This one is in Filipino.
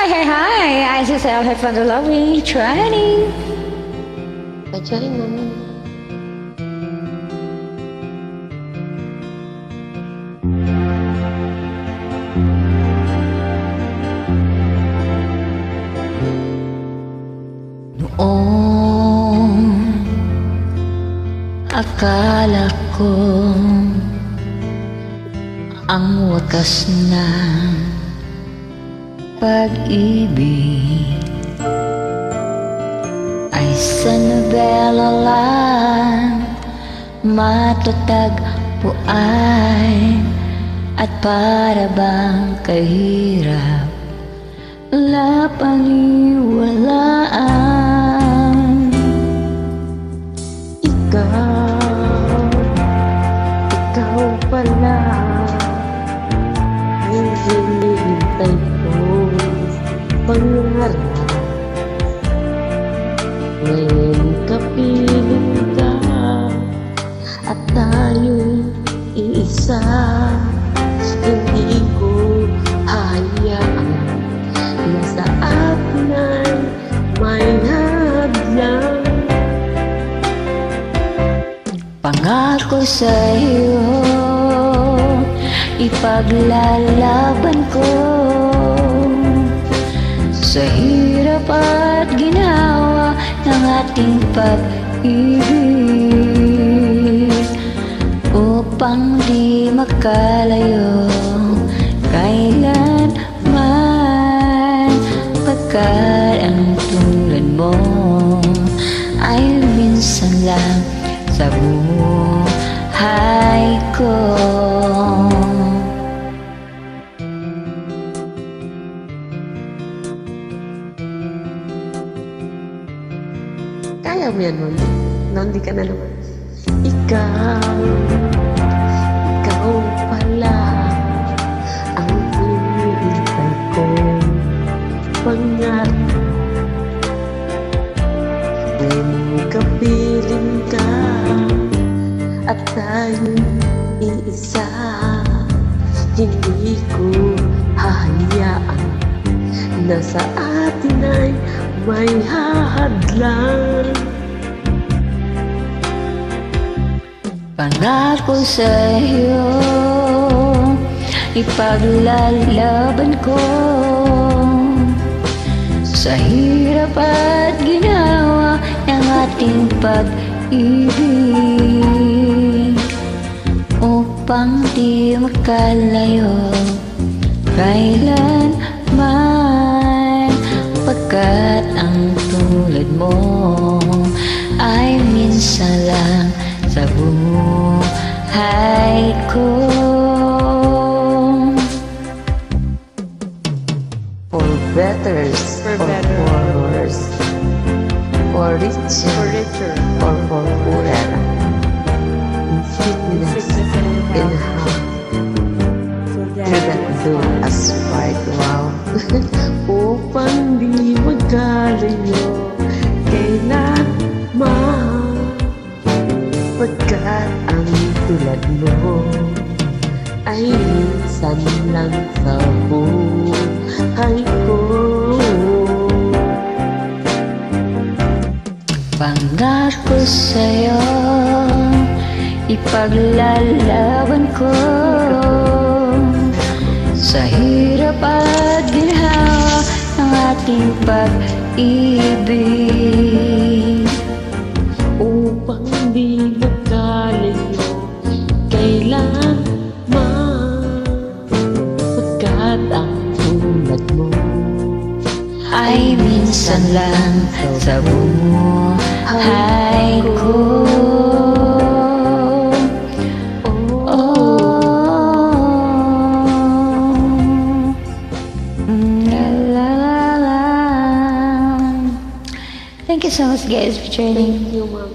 Hi, I just have fun to loving training. Pajarin namin. Noong akala ko ang wakas ng pag-ibig ay sa nobela lang matatagpuan, at para bang kahirap wala paniwalaan. Ikaw pala ang hinihintay ko, pangarap. Ngayon kapiling ka at tayo'y iisa. Hindi ko hayaan na sa atin ay may hadlang. Pangako sa'yo, ipaglalaban ko sa hirap at ginawa ng ating pag-ibig, upang di makalayo kailanman, pagkat ang tulad mo ay minsan lang sa buhay ko. Kaya mo yan, Mon. Hindi ka na naman. Ikaw pala ang hinihintay ko, pangarap. Ngayon kapiling ka at tayo'y iisa. Hindi ko hahayaan na sa atin ay may hahadlang. Pangako sa'yo, ipaglalaban ko sa hirap at ginawa ng ating pag-ibig, upang di makalayo kailanman, pagkat ang tulad mo ay minsan lang sa buhay ko. For betters, for worse, for richer, or for poorer, in sickness, in health, to that do us right. Wow. Upang di magkalayo kailanman, pagkat ang tulad mo ay minsan lang sa buhay ko. Pangako sa'yo, ipaglalaban ko sa hirap at ginhawa ng ating pag-ibig, upang di magkalayo kailanman, pagkat ang tulad mo ay minsan lang sa buhay ko. Thank you so much, guys, for joining. Thank you, Mom.